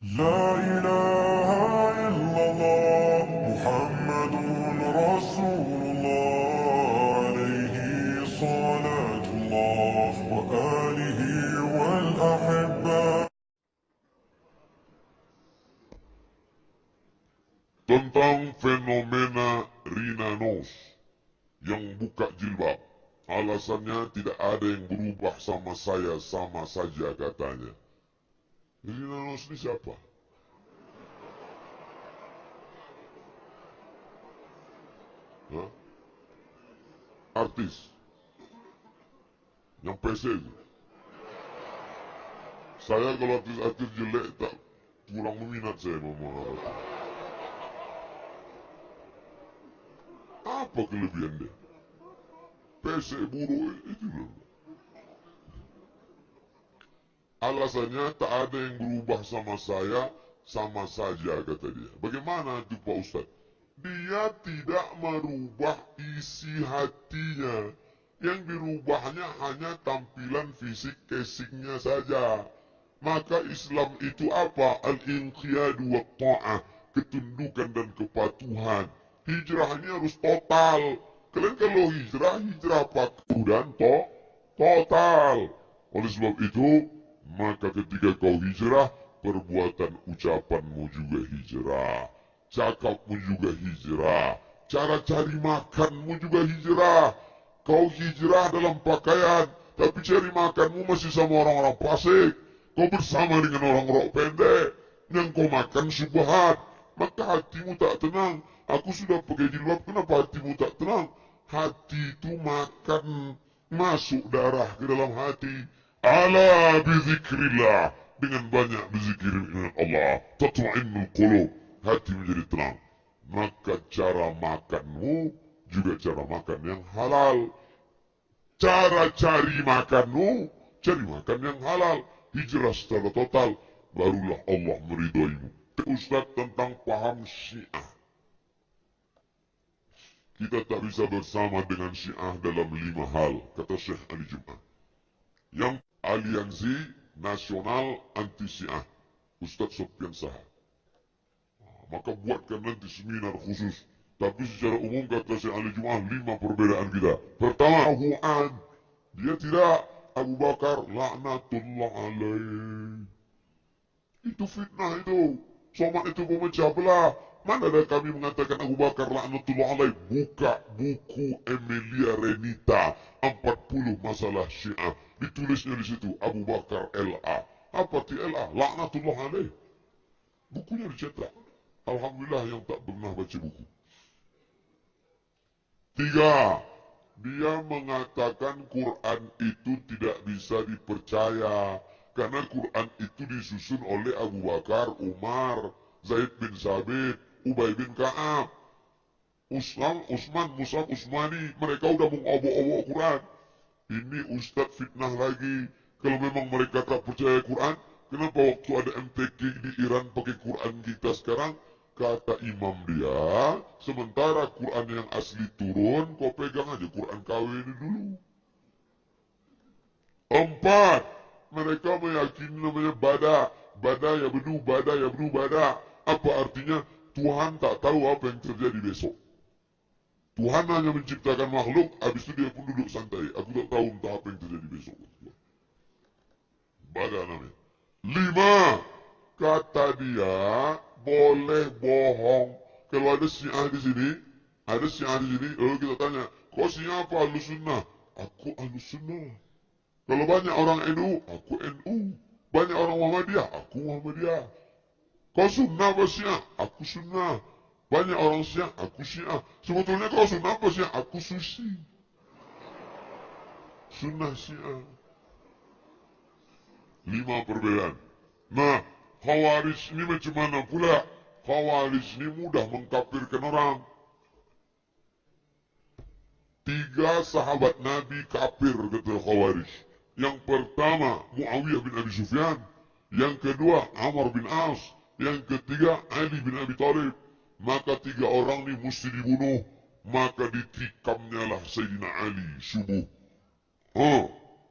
لا إله إلا الله محمد رسول الله عليه صلاة الله وآله والأحبة. Tentang fenomena Rina Nose yang buka jilbab. Alasannya tidak ada yang berubah sama saya, sama saja katanya. Rina Nose ini siapa? Hah? Artis yang PC itu. Saya kalau artis-artis jelek tak kurang meminat saya memang. Apa kelebihan dia? PC buruk itu loh. Alasannya tak ada yang berubah sama saya, sama saja kata dia. Bagaimana itu Pak Ustadz? Dia tidak merubah isi hatinya. Yang dirubahnya hanya tampilan fisik casingnya saja. Maka Islam itu apa? Al-inqiyadu wa ta'ah. Ketundukan dan kepatuhan. Hijrahnya harus total. Kalian kalau hijrah patuh dan total. Oleh sebab itu, maka ketika kau hijrah, perbuatan ucapanmu juga hijrah. Cakapmu juga hijrah. Cara cari makanmu juga hijrah. Kau hijrah dalam pakaian, tapi cari makanmu masih sama orang-orang fasik. Kau bersama dengan orang rok pendek, yang kau makan subhat. Maka hatimu tak tenang. Aku sudah pakai jilbab, kenapa hatimu tak tenang? Hati itu makan, masuk darah ke dalam hati. Ala bizikrillah, dengan banyak berzikir dengan Allah, tatma'innul qulub, hati menjadi tenang. Maka cara makanmu juga cara makan yang halal. Cara cari makanmu, cari makan yang halal. Hijrah secara total, barulah Allah meridhoimu. Ustaz tentang paham Syiah. Kita tak bisa bersama dengan Syiah dalam 5 hal, kata Syekh Ali Jum'ah. Yang Aliansi Nasional Anti Syiah, Ustaz Sofyan Saha. Maka buatkan nanti seminar khusus. Tapi secara umum kata Syekh Ali Jum'ah 5 perbedaan kita. Pertama, Hu'an. Dia tidak. Abu Bakar laknatullah alaih. Itu fitnah itu. Somat itu memecah belah. Mana ada kami mengatakan Abu Bakar laknatullah alaih. Buka buku Emilia Renita 40 masalah Syiah. Ditulisnya di situ Abu Bakar LA. Apa ti LA? Laknatullah alaih. Bukunya dicetak. Alhamdulillah yang tak pernah baca buku. 3. Dia mengatakan Quran itu tidak bisa dipercaya. Karena Quran itu disusun oleh Abu Bakar, Umar, Zaid bin Sabit, Ubay bin Ka'ab, Usman, Musab, Usmani. Mereka udah mengobok-obok Quran. Ini Ustadz fitnah lagi. Kalau memang mereka tak percaya Quran, kenapa waktu ada MTQ di Iran pakai Quran kita sekarang? Kata imam dia, sementara Quran yang asli turun, kau pegang aja Quran KW ini dulu. 4. Mereka meyakini namanya bada. Bada ya bedu, bada ya bedu, bada. Apa artinya? Tuhan tak tahu apa yang terjadi besok. Tuhan hanya menciptakan makhluk, habis itu dia pun duduk santai. Aku tak tahu entah apa yang terjadi besok. Bada namanya. 5. Kata dia, boleh bohong. Kalau ada Syiah di sini, kita tanya, kau Syiah apa Ahlus Sunnah? Aku Ahlus Sunnah. Kalau banyak orang NU, aku NU. Banyak orang Muhammadiyah, aku Muhammadiyah. Kau Sunnah apa Syiah? Aku Sunnah. Banyak orang Syiah, aku Syiah. Sebetulnya kau Sunnah apa Syiah? Aku Susi. Sunnah Syiah. 5 perbedaan. Nah, Khawarij ini macam mana pula? Khawarij ini mudah mengkafirkan orang. 3 sahabat Nabi kafir kata Khawarij. Yang pertama Muawiyah bin Abi Sufyan. Yang kedua Amr bin As. Yang ketiga Ali bin Abi Thalib. Maka 3 orang ini mesti dibunuh. Maka ditikamnya lah Sayyidina Ali subuh.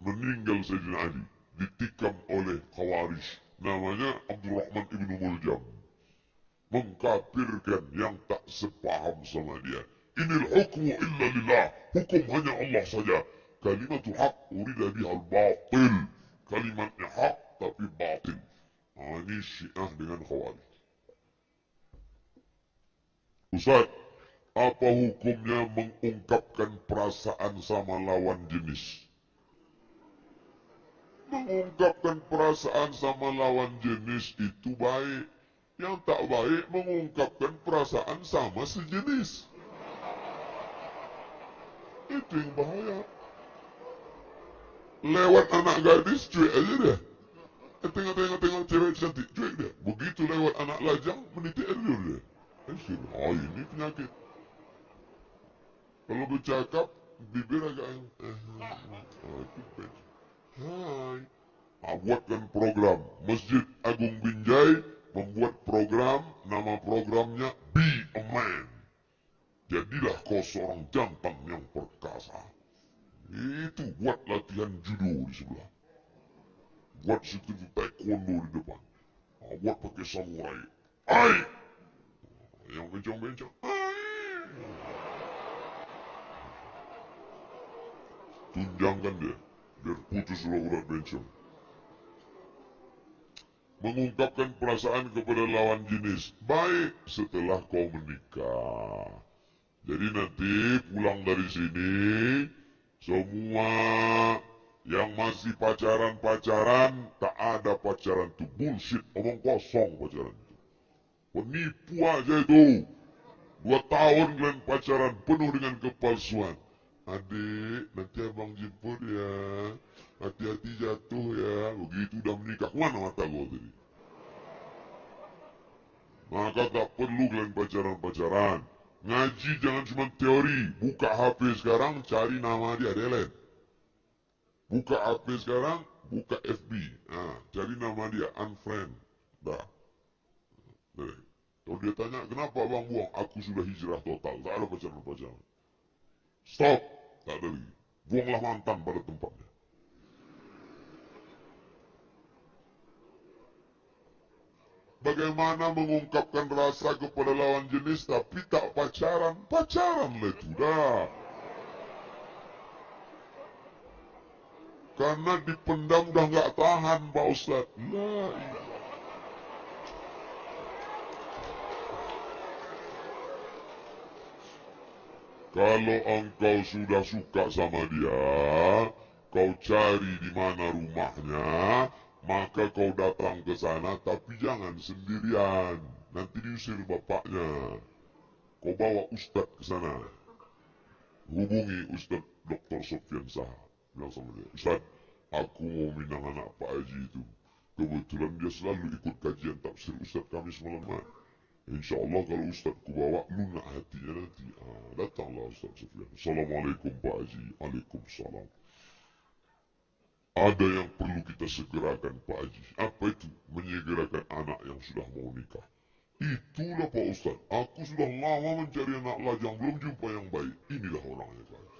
Meninggal Sayyidina Ali. Ditikam oleh Khawarij. Namanya Abdurrahman ibn mengkafirkan yang tak sepaham sama dia. Inil hukmu illa lillah, hukum hanya Allah saja. Kalimatul haq urida bihal batil, kalimatnya hak tapi batil. Ini Syiah dengan Khawarij. Ustaz, apa hukumnya mengungkapkan perasaan sama lawan jenis? Mengungkapkan perasaan sama lawan jenis itu baik. Yang tak baik mengungkapkan perasaan sama sejenis. Itu yang bahaya. Lewat anak gadis, cuek aja deh. Tengok cewek cantik, cuek deh. Begitu lewat anak lajang, menitik air liur deh. Ini penyakit. Kalau bercakap, bibir agak itu bed. Hai. Buatkan program. Masjid Agung Binjai membuat program, nama programnya Be a Man. Jadilah kau seorang jantan yang perkasa. Itu buat latihan judo di sebelah. Buat situ taekwondo di depan. Buat pakai samurai. Hai. Yang bencong-bencong. Hai. Tunjangkan dia. Biar putus urat bencong. Mengungkapkan perasaan kepada lawan jenis baik setelah kau menikah. Jadi nanti pulang dari sini, semua yang masih pacaran, tak ada pacaran itu bullshit, omong kosong pacaran itu. Penipu aja itu. 2 tahun kalian pacaran penuh dengan kepalsuan. Adik, nanti abang jemput ya. Hati-hati jatuh ya. Begitu udah menikah, mana mata kau tadi? Maka tak perlu kalian pacaran-pacaran. Ngaji jangan cuma teori. Buka HP sekarang, cari nama dia, delete. Buka HP sekarang, buka FB. Cari nama dia, unfriend. Dah. Kalau dia tanya, kenapa abang buang? Aku sudah hijrah total. Tak ada pacaran-pacaran. Stop. Tak ada lagi. Buanglah mantan pada tempatnya. Bagaimana mengungkapkan rasa kepada lawan jenis tapi tak pacaran? Pacaran lah itu dah. Karena dipendam dah nggak tahan Pak Ustaz. Nah, kalau engkau sudah suka sama dia, kau cari di mana rumahnya, maka kau datang ke sana, tapi jangan sendirian. Nanti diusir bapaknya. Kau bawa Ustadz ke sana. Hubungi Ustadz Dr. Sofyan Saha. Bilang sama dia, Ustadz, aku mau minang anak Pak Haji itu. Kebetulan dia selalu ikut kajian tafsir Ustadz kami semalam. Insya Allah kalau Ustadz ku bawa lunak hatinya nanti. Datanglah Ustadz Sofyan. Assalamualaikum Pak Haji. Waalaikumsalam. Ada yang perlu kita segerakan Pak Haji. Apa itu? Menyegerakan anak yang sudah mau nikah. Itulah Pak Ustadz. Aku sudah lama mencari anak lajang. Belum jumpa yang baik. Inilah orangnya Pak Haji.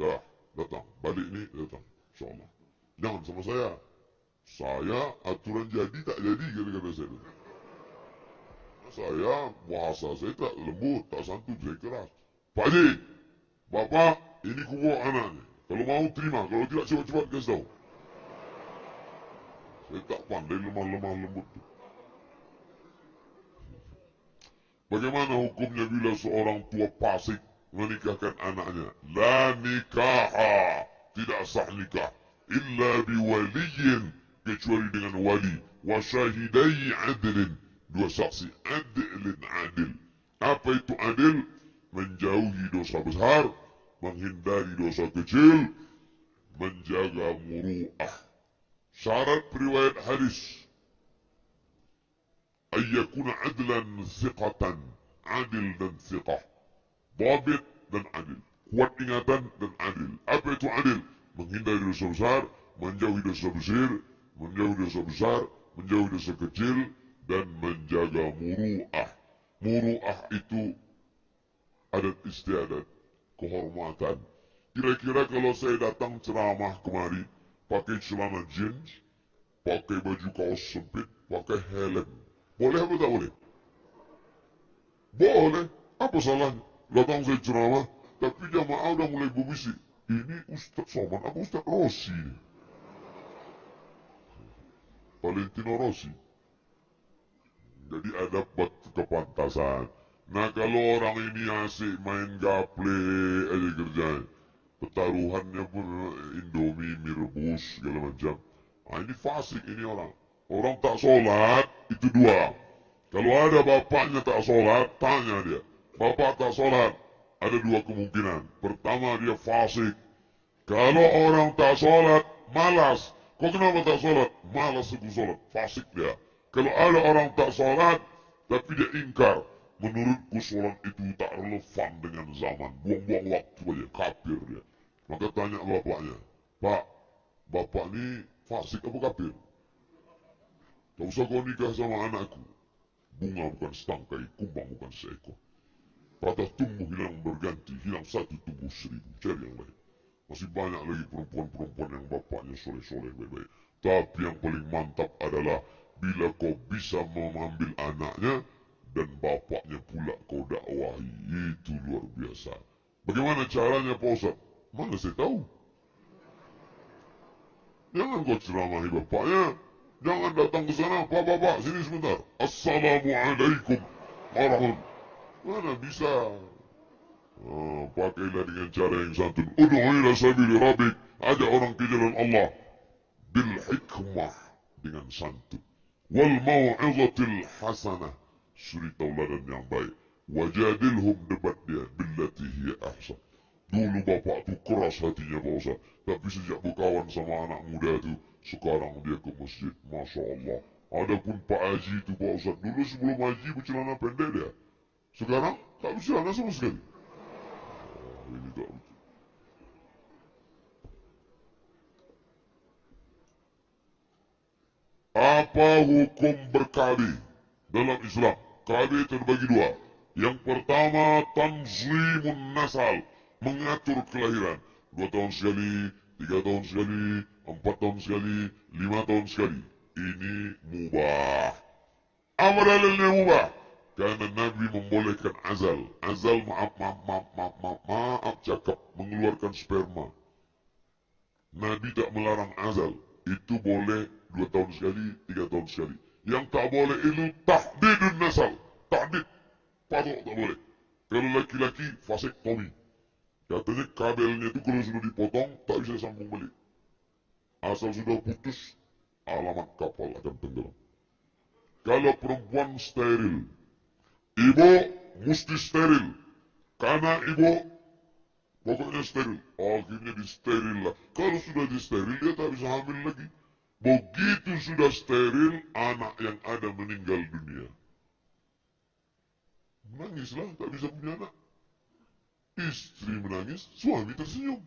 Dah. Datang. Balik ni datang. InsyaAllah. Jangan sama saya. Saya aturan jadi tak jadi kata-kata saya. Saya bahasa saya tak lembut, tak santun, saya keras. Pak Haji, Bapak, ini ku bawa anaknya. Kalau mau terima, kalau tidak cepat-cepat kasih tahu. Saya tak pandai lemah-lemah lembut tu. Bagaimana hukumnya bila seorang tua fasik menikahkan anaknya? La nikaha, tidak sah nikah. Illa biwaliyin, kecuali dengan wali. Wa syahidai adlin, 2 saksi adlin adil. Apa itu adil? Menjauhi dosa besar, menghindari dosa kecil, menjaga muru'ah. Syarat riwayat hadis ayyakuna adlan thiqatan, adil dan thiqah, dhabit dan adil, kuat ingatan dan adil. Apa itu adil? Menghindari dosa besar, menjauhi dosa besar, menjauhi dosa besar, menjauhi dosa kecil, dan menjaga muru'ah. Muru'ah itu adat istiadat, kehormatan. Kira-kira kalau saya datang ceramah kemari pakai celana jeans, pakai baju kaos sempit, pakai helm. Boleh apa tak boleh? Boleh. Apa salahnya? Datang saya ceramah, tapi jamaah udah mulai berbisik. Ini Ustaz Somad apa Ustaz Rossi? Valentino Rossi. Jadi ada kepantasan. Nah kalau orang ini asik main gaple aja kerjaan, pertaruhannya pun Indomie, mie rebus segala macam. Nah ini fasik ini orang. Orang tak sholat itu dua. Kalau ada bapaknya tak sholat, tanya dia. Bapak tak sholat, ada dua kemungkinan. Pertama dia fasik. Kalau orang tak sholat, malas. Kok kenapa tak sholat? Malas aku sholat. Fasik dia. Kalau ada orang tak sholat, tapi dia ingkar. Menurutku sholat itu tak relevan dengan zaman. Buang-buang waktu aja. Kafir dia. Maka tanya bapaknya. Pak, bapak ni fasik apa kafir? Tak usah kau nikah sama anakku. Bunga bukan setangkai, kumbang bukan seekor. Patah tumbuh hilang berganti, hilang satu tumbuh seribu. Cari yang lain. Masih banyak lagi perempuan-perempuan yang bapaknya soleh-soleh baik-baik. Tapi yang paling mantap adalah bila kau bisa mengambil anaknya dan bapaknya pula kau dakwahi. Itu luar biasa. Bagaimana caranya Pak Ustaz? Mana saya tahu. Jangan kau ceramahi bapaknya. Jangan datang ke sana. Pak, sini sebentar. Assalamualaikum warahmatullahi. Mana bisa. Pakailah dengan cara yang santun. Ud'u ila sabili rabbik. Ajak orang ke jalan Allah. Bil hikmah. Dengan santun. Wal mau'izatil hasanah. Suri tauladan yang baik. Wajadilhum debat dia. Billati hiya ahsan. Dulu bapak tu keras hatinya Pak Ustaz. Tapi sejak berkawan sama anak muda tu, sekarang dia ke masjid. Masya Allah. Adapun Pak Haji tu Pak Ustaz. Dulu sebelum Haji bercelana pendek dia. Sekarang tak bercelana sama sekali. Ini tak betul. Apa hukum berkali dalam Islam? Kali terbagi dua. Yang pertama tanzimun nasal, mengatur kelahiran. 2 tahun sekali, 3 tahun sekali, 4 tahun sekali, 5 tahun sekali. Ini mubah. Apa dalilnya mubah? Karena Nabi membolehkan azal. Azal maaf cakap, mengeluarkan sperma. Nabi tak melarang azal. Itu boleh 2 tahun sekali, 3 tahun sekali. Yang tak boleh itu tahdidun nasal. Tahdid. Patok tak boleh. Kalau laki-laki vasektomi. Katanya kabelnya itu kalau sudah dipotong tak bisa sambung balik. Asal sudah putus, alamat kapal akan tenggelam. Kalau perempuan steril, ibu mesti steril. Karena ibu pokoknya steril. Akhirnya disteril lah. Kalau sudah disteril dia tak bisa hamil lagi. Begitu sudah steril, anak yang ada meninggal dunia. Menangislah, tak bisa punya anak. Istri menangis, suami tersenyum.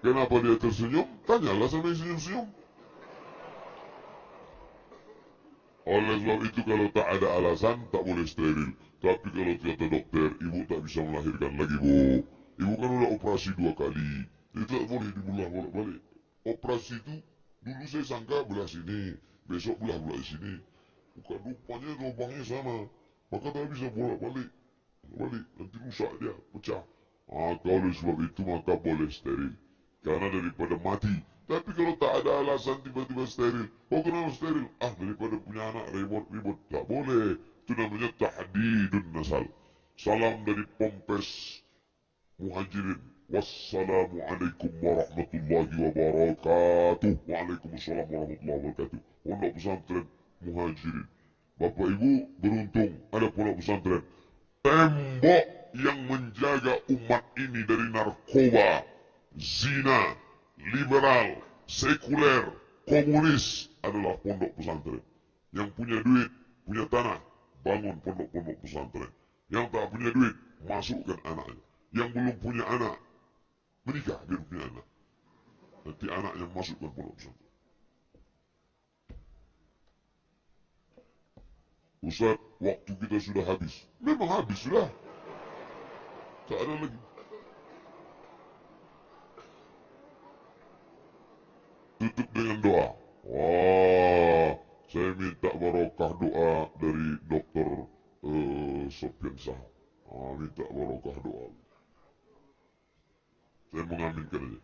Kenapa dia tersenyum? Tanyalah sama yang senyum-senyum. Oleh sebab itu kalau tak ada alasan, tak boleh steril. Tapi kalau kata dokter, ibu tak bisa melahirkan lagi bu. Ibu kan udah operasi 2 kali. Jadi tak boleh dibelah bolak-balik. Operasi itu, dulu saya sangka belah sini. Besok belah di sini. Bukan rupanya lubangnya sama. Maka tak bisa bolak-balik. Nanti rusak dia, pecah. Kalau sebab itu maka boleh steril. Karena daripada mati. Tapi kalau tak ada alasan tiba-tiba steril. Oh kenapa steril? Daripada punya anak ribut-ribut. Tak boleh. Itu namanya tahdidun nasal. Salam dari Pompes Muhajirin. Wassalamualaikum warahmatullahi wabarakatuh. Waalaikumsalam warahmatullahi wabarakatuh. Pondok pesantren Muhajirin. Bapak Ibu beruntung ada pondok pesantren. Tembok yang menjaga umat ini dari narkoba, zina, liberal, sekuler, komunis adalah pondok pesantren. Yang punya duit, punya tanah, bangun pondok-pondok pesantren. Yang tak punya duit, masukkan anaknya. Yang belum punya anak, menikah biar punya anak. Nanti anaknya masukkan pondok pesantren. Ustaz, waktu kita sudah habis. Memang habis sudah. Tak ada lagi. tutup dengan doa. Wah, saya minta barokah doa dari Dokter Sopyan Shah. Minta barokah doa. Saya mengaminkan aja.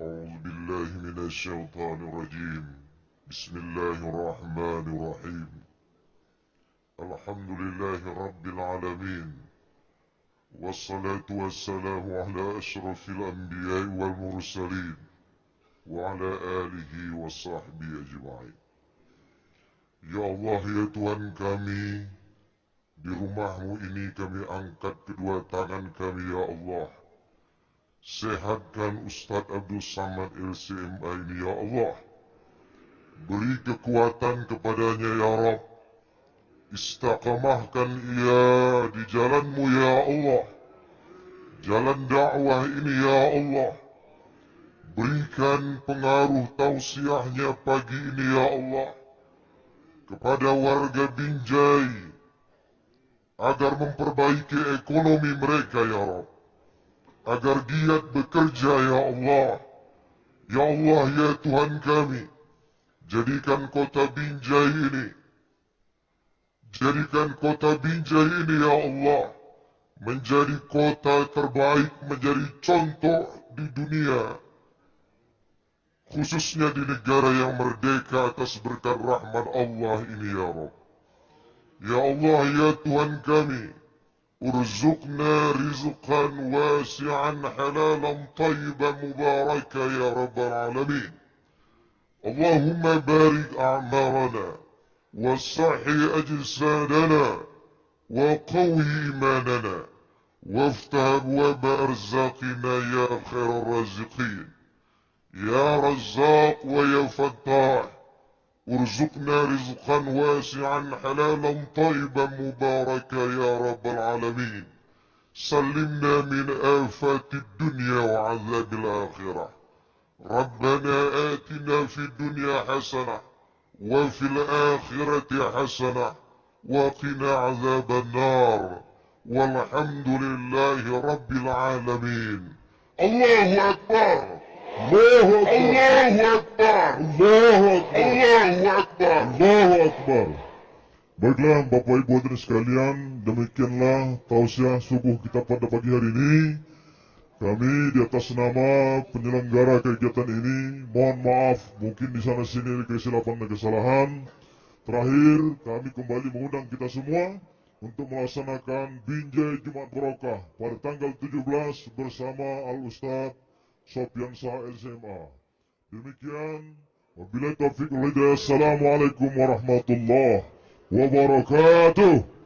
أعوذ بالله من الشيطان الرجيم بسم الله الرحمن الرحيم الحمد لله رب العالمين والصلاة والسلام على أشرف الأنبياء والمرسلين وعلى آله وصحبه أجمعين. Ya Allah, ya Tuhan kami, di rumahmu ini kami angkat kedua tangan kami, ya Allah. Sehatkan Ustaz Abdul Samad LCMA ini, ya Allah. Beri kekuatan kepadanya, ya Rabb. Istiqamahkan ia di jalanmu, ya Allah. Jalan dakwah ini, ya Allah. Berikan pengaruh tausiahnya pagi ini, ya Allah, kepada warga Binjai, agar memperbaiki ekonomi mereka, ya Rabb. Agar giat bekerja, ya Allah. Ya Allah, ya Tuhan kami, jadikan kota Binjai ini, ya Allah, menjadi kota terbaik, menjadi contoh di dunia, khususnya di negara yang merdeka atas berkat rahmat Allah ini, ya Rabb. Ya Allah, ya Tuhan kami, urzuqna rizqan wasi'an halalan tayyiban mubaraka ya Rabbal Alamin. Allahumma barik a'marana wa sahhi ajsadana wa qawi imanana waftah abwaba arzaqina ya khairar raziqin. Ya Razzaq wa ya Fattah, urzuqna rizqan wasi'an halalan tayyiban mubaraka ya Rabbal Alamin. Sallimna min afatid dunya wa azabil akhirah. Rabbana atina fid dunya hasanah wa fil akhirati hasanah wa qina azaban nar. Walhamdulillahi Rabbil Alamin. Allahu Akbar. Allahu Akbar. Allahu Akbar. Allahu Akbar. Allahu Akbar. Baiklah Bapak Ibu hadirin sekalian, demikianlah tausiah subuh kita pada pagi hari ini. Kami di atas nama penyelenggara kegiatan ini, mohon maaf mungkin di sana sini ada kesilapan dan kesalahan. Terakhir, kami kembali mengundang kita semua untuk melaksanakan Binjai Jumat Barokah pada tanggal 17 bersama Al-Ustaz Sopyan Shah LCMA. Demikian, wabillahi taufiq wal hidayah. Assalamualaikum warahmatullahi wabarakatuh.